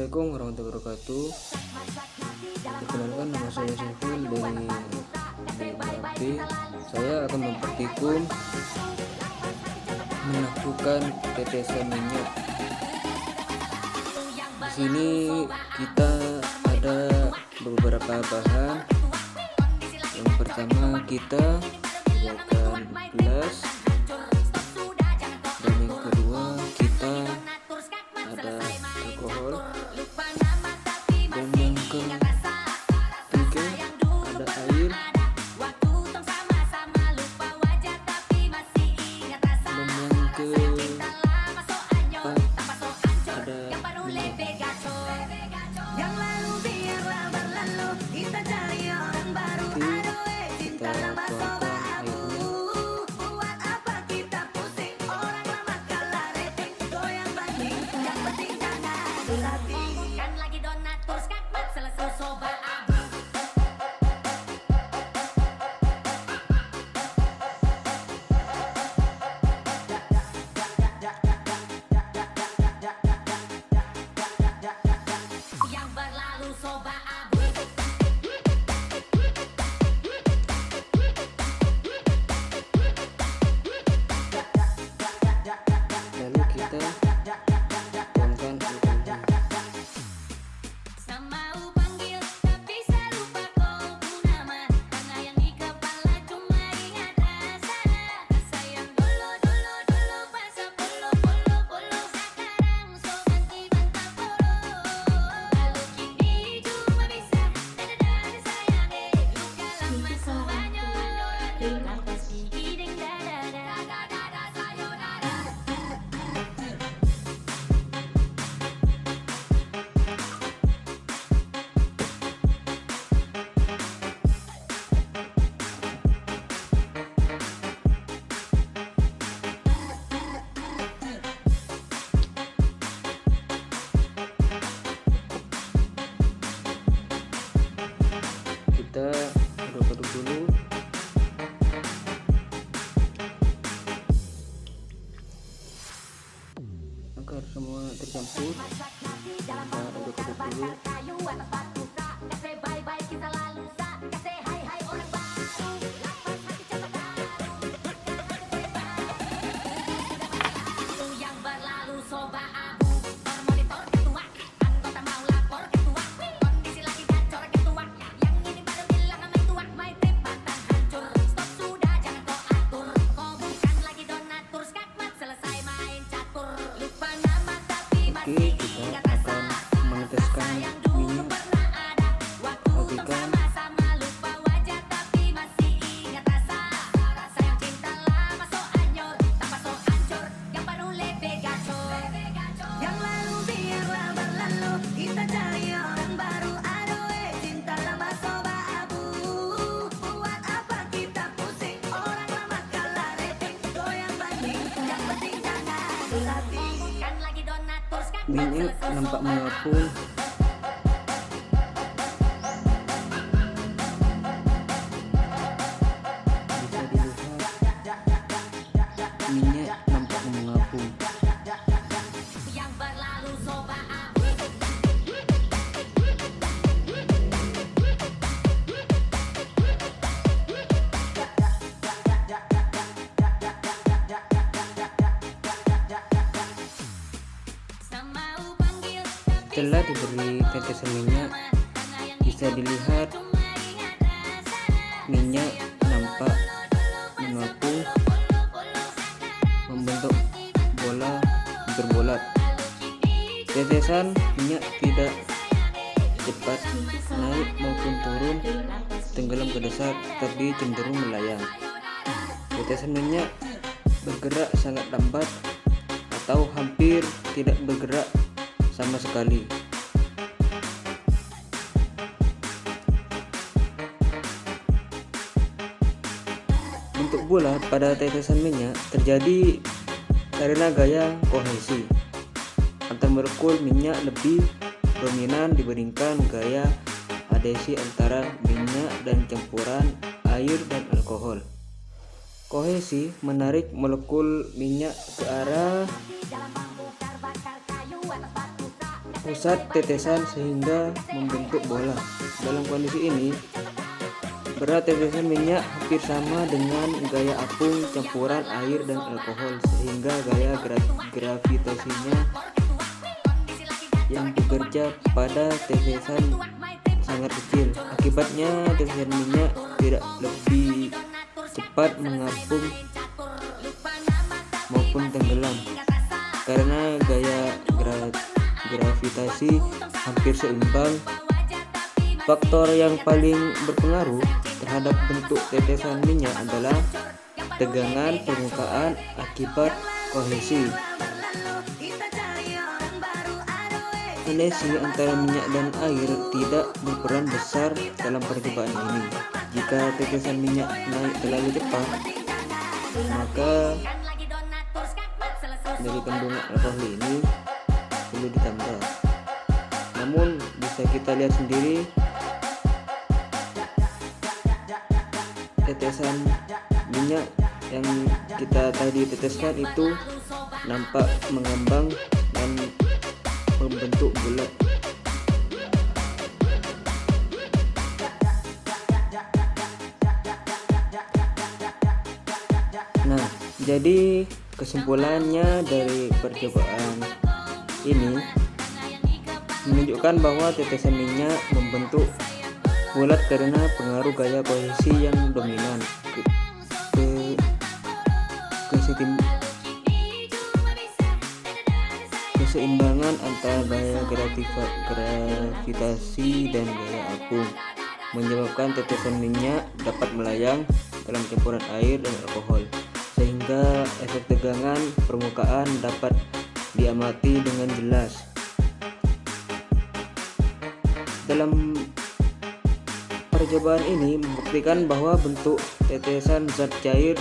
Assalamualaikum warahmatullahi wabarakatuh. Perkenalkan, nama saya Syafil dari BMAP. Saya akan mempraktikum melakukan tetesan minyak. Di sini kita ada beberapa bahan. Yang pertama kita sediakan gelas, dan yang kedua kita ada alkohol, dan yang ketiga ada air, dan yang keempat ada minyak. Kita tuangkan airnya. Lalu kita tuangkan alkoholnya. Kita aduk-aduk dulu. Agar semua tercampur, kita aduk-aduk dulu. Oke, kita akan meneteskan minyak. Pastikan minyak nampak mengapung. Bisa dilihat minyak nampak mengapung. Setelah diberi tetesan minyak, bisa dilihat minyak nampak mengapung, membentuk bola berbulat. Tetesan minyak tidak cepat naik maupun turun tenggelam ke dasar, tapi cenderung melayang. Tetesan minyak bergerak sangat lambat atau hampir tidak bergerak sama sekali. Bentuk bola pada tetesan minyak terjadi karena gaya kohesi antar molekul minyak lebih dominan dibandingkan gaya adesi antara minyak dan campuran air dan alkohol. Kohesi menarik molekul minyak ke arah pusat tetesan sehingga membentuk bola. Dalam kondisi ini, berat tetesan minyak hampir sama dengan gaya apung campuran air dan alkohol, sehingga gaya gravitasinya yang bekerja pada tetesan sangat kecil. Akibatnya tetesan minyak tidak lebih cepat mengapung maupun tenggelam karena gaya gravitasi hampir seimbang. Faktor yang paling berpengaruh terhadap bentuk tetesan minyak adalah tegangan permukaan akibat kohesi. Koneksi antara minyak dan air tidak berperan besar dalam percobaan ini. Jika tetesan minyak naik terlalu cepat, maka dari kandungan alkohol ini perlu ditambah. Namun bisa kita lihat sendiri, tetesan minyak yang kita tadi teteskan itu nampak mengembang dan membentuk bulat. Nah, jadi kesimpulannya dari percobaan ini menunjukkan bahwa tetesan minyak membentuk bulat karena pengaruh gaya kohesi yang dominan. Keseimbangan antara gaya gravitasi dan gaya apung menyebabkan tetesan minyak dapat melayang dalam campuran air dan alkohol, sehingga efek tegangan permukaan dapat diamati dengan jelas. Dalam percobaan ini membuktikan bahwa bentuk tetesan zat cair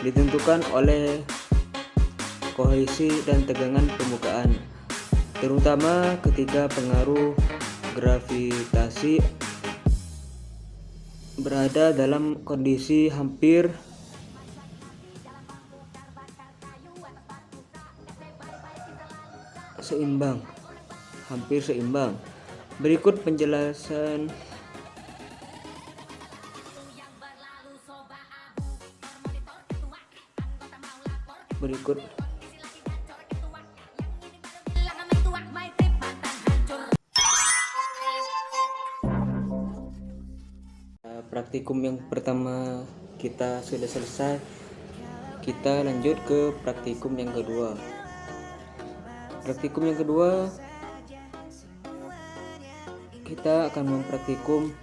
ditentukan oleh kohesi dan tegangan permukaan, terutama ketika pengaruh gravitasi berada dalam kondisi hampir seimbang. Berikut penjelasan berikut. Praktikum yang pertama kita sudah selesai, kita lanjut ke praktikum yang kedua. Praktikum yang kedua, kita akan mempraktikum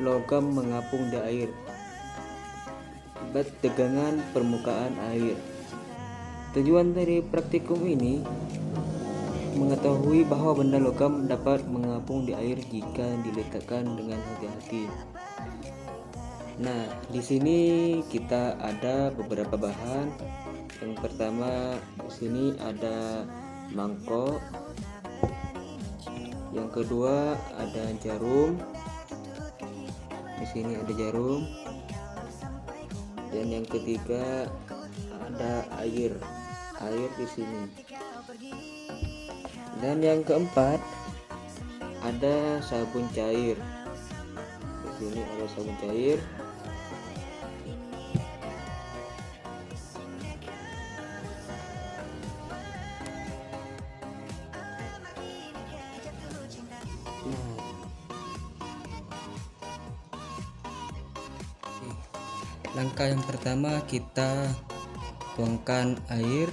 logam mengapung di air akibat tegangan permukaan air. Tujuan dari praktikum ini mengetahui bahwa benda logam dapat mengapung di air jika diletakkan dengan hati-hati. Nah, di sini kita ada beberapa bahan. Yang pertama, di sini ada mangkok. Yang kedua ada jarum. Di sini ada jarum. Dan yang ketiga ada air di sini. Dan yang keempat ada sabun cair. Di sini ada sabun cair. Langkah yang pertama, kita tuangkan air.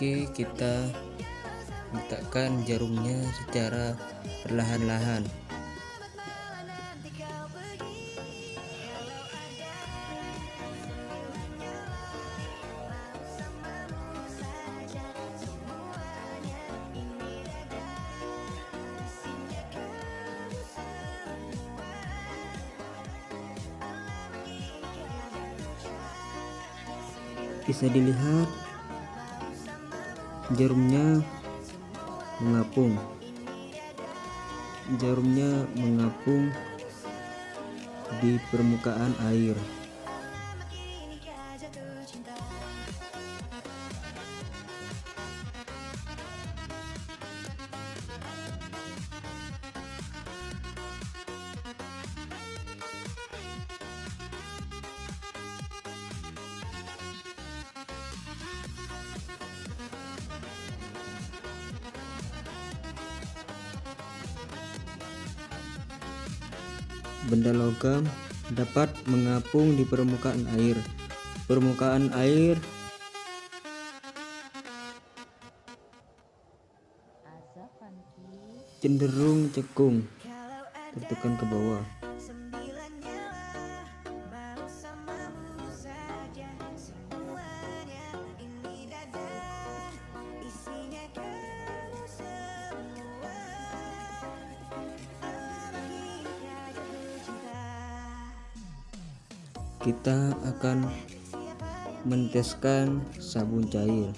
Oke, kita letakkan jarumnya secara perlahan-lahan. Bisa dilihat jarumnya mengapung. Jarumnya mengapung di permukaan air. Benda logam dapat mengapung di permukaan air. Permukaan air cenderung cekung, tertekan ke bawah. Kita akan meneteskan sabun cair.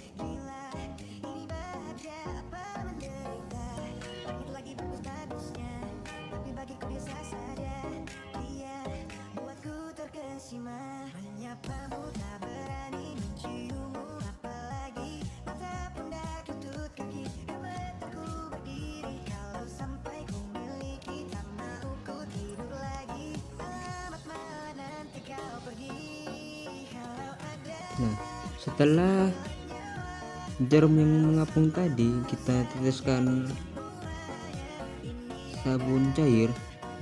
Nah, setelah jarum yang mengapung tadi kita teteskan sabun cair,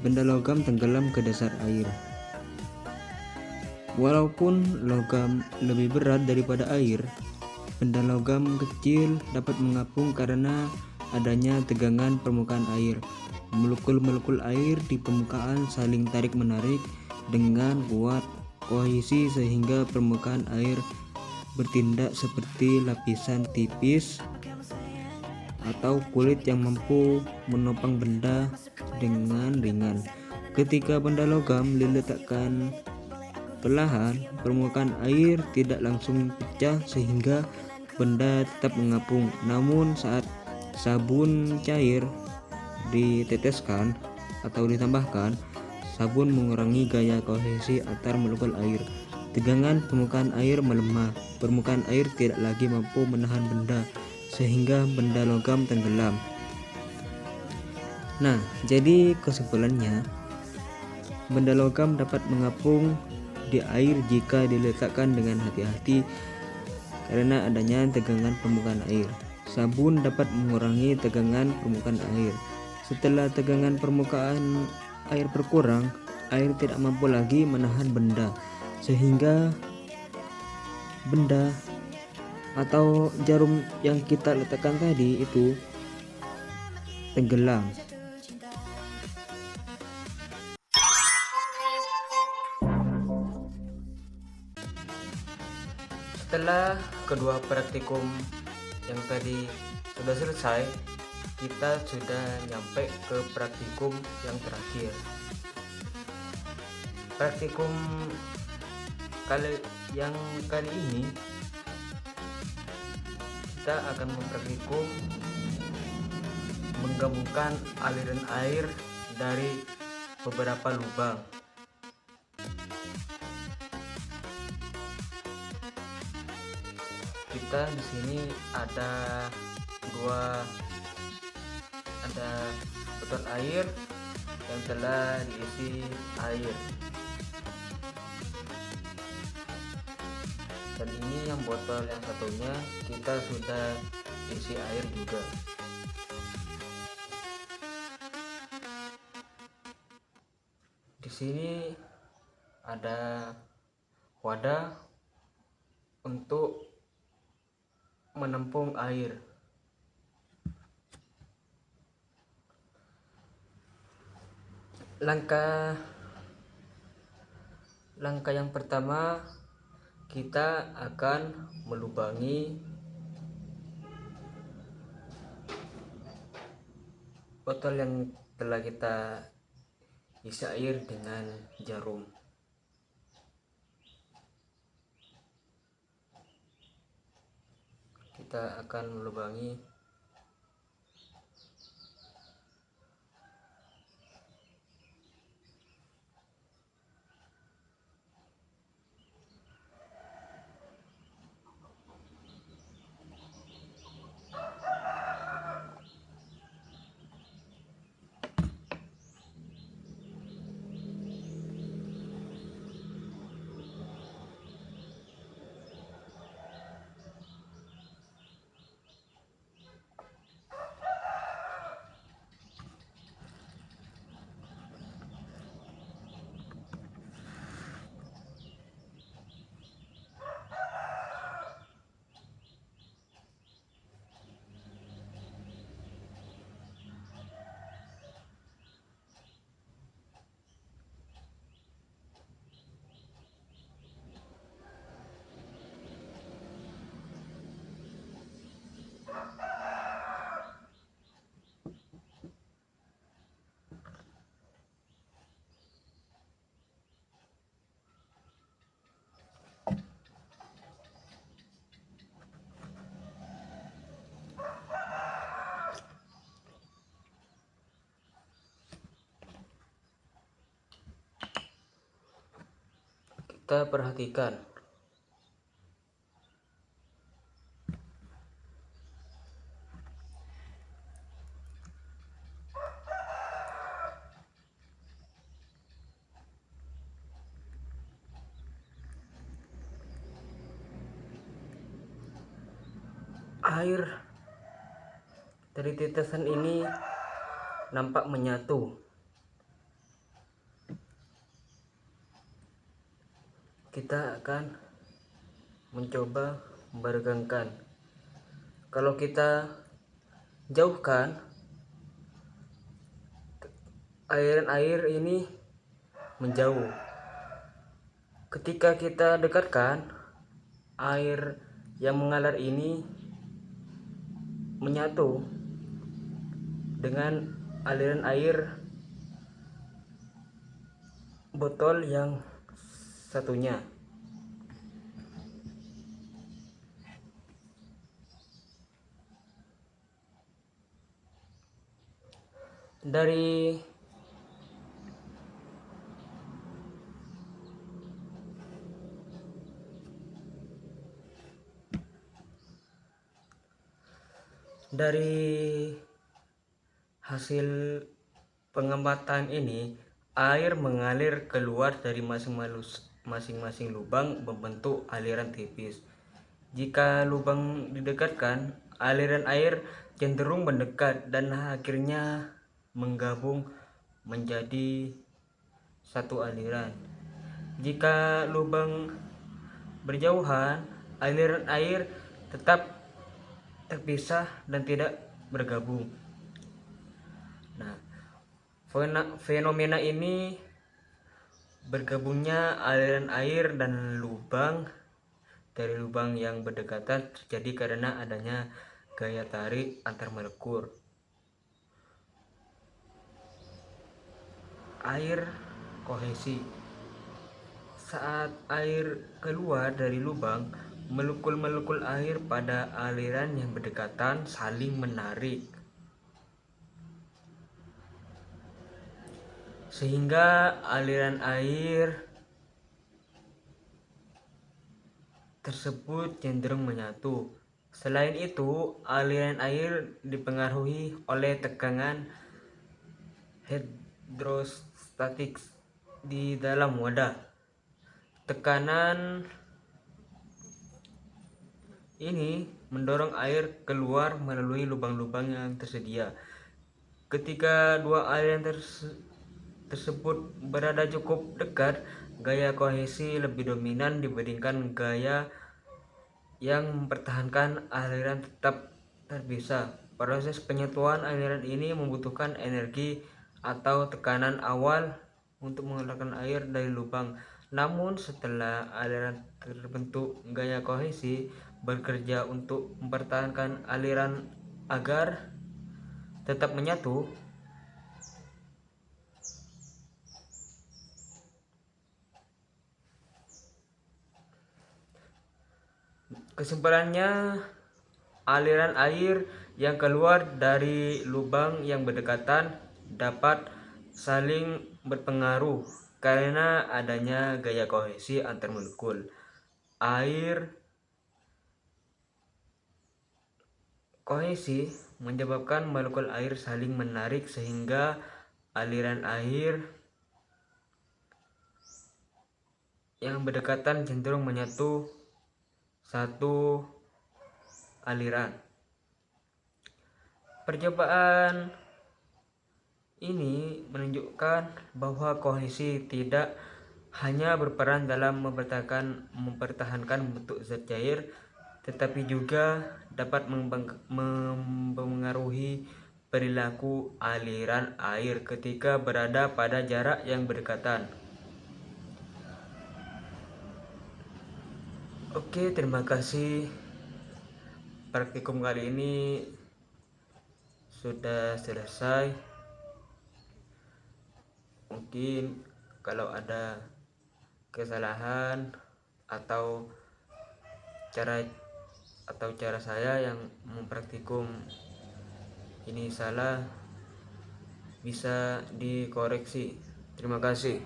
benda logam tenggelam ke dasar air. Walaupun logam lebih berat daripada air, benda logam kecil dapat mengapung karena adanya tegangan permukaan air. Molekul-molekul air di permukaan saling tarik-menarik dengan kuat kohesi sehingga permukaan air bertindak seperti lapisan tipis atau kulit yang mampu menopang benda dengan ringan. Ketika benda logam diletakkan perlahan, permukaan air tidak langsung pecah sehingga benda tetap mengapung. Namun saat sabun cair diteteskan atau ditambahkan, sabun mengurangi gaya kohesi antar molekul air. Tegangan permukaan air melemah. Permukaan air tidak lagi mampu menahan benda sehingga benda logam tenggelam. Nah, jadi kesimpulannya, benda logam dapat mengapung di air jika diletakkan dengan hati-hati karena adanya tegangan permukaan air. Sabun dapat mengurangi tegangan permukaan air. Setelah tegangan permukaan air berkurang, air tidak mampu lagi menahan benda sehingga benda atau jarum yang kita letakkan tadi itu tenggelam. Setelah kedua praktikum yang tadi sudah selesai, kita sudah nyampe ke praktikum yang terakhir. Praktikum kali ini kita akan mempraktikum menggabungkan aliran air dari beberapa lubang. Kita di sini ada botol air yang telah diisi air. Dan ini yang botol yang satunya kita sudah isi air juga. Di sini ada wadah untuk menampung air. Langkah yang pertama, kita akan melubangi botol yang telah kita isi air dengan jarum. kita akan melubangi kita perhatikan air dari tetesan ini nampak menyatu. Kita akan mencoba meregangkan. Kalau kita jauhkan, aliran air ini menjauh. Ketika kita dekatkan, air yang mengalir ini menyatu dengan aliran air botol yang satunya. Dari hasil pengamatan ini, air mengalir keluar dari masing-masing lubang membentuk aliran tipis. Jika lubang didekatkan, aliran air cenderung mendekat dan akhirnya menggabung menjadi satu aliran. Jika lubang berjauhan, aliran air tetap terpisah dan tidak bergabung. Nah, fenomena ini bergabungnya aliran air dan lubang dari lubang yang berdekatan terjadi karena adanya gaya tarik antar molekul. Air kohesi. Saat air keluar dari lubang, molekul-molekul air pada aliran yang berdekatan saling menarik, sehingga aliran air tersebut cenderung menyatu. Selain itu, aliran air dipengaruhi oleh tekanan hidrostatik di dalam wadah. Tekanan ini mendorong air keluar melalui lubang-lubang yang tersedia. Ketika dua aliran tersebut berada cukup dekat, gaya kohesi lebih dominan dibandingkan gaya yang mempertahankan aliran tetap terpisah. Proses penyatuan aliran ini membutuhkan energi atau tekanan awal untuk mengeluarkan air dari lubang. Namun setelah aliran terbentuk, gaya kohesi bekerja untuk mempertahankan aliran agar tetap menyatu. Kesimpulannya, aliran air yang keluar dari lubang yang berdekatan dapat saling berpengaruh karena adanya gaya kohesi antar molekul air. Kohesi menyebabkan molekul air saling menarik sehingga aliran air yang berdekatan cenderung menyatu satu aliran. Percobaan ini menunjukkan bahwa kohesi tidak hanya berperan dalam mempertahankan bentuk zat cair, tetapi juga dapat mempengaruhi perilaku aliran air ketika berada pada jarak yang berdekatan. Oke, terima kasih. Praktikum kali ini sudah selesai. Mungkin kalau ada kesalahan atau cara saya yang mempraktikum ini salah, bisa dikoreksi. Terima kasih.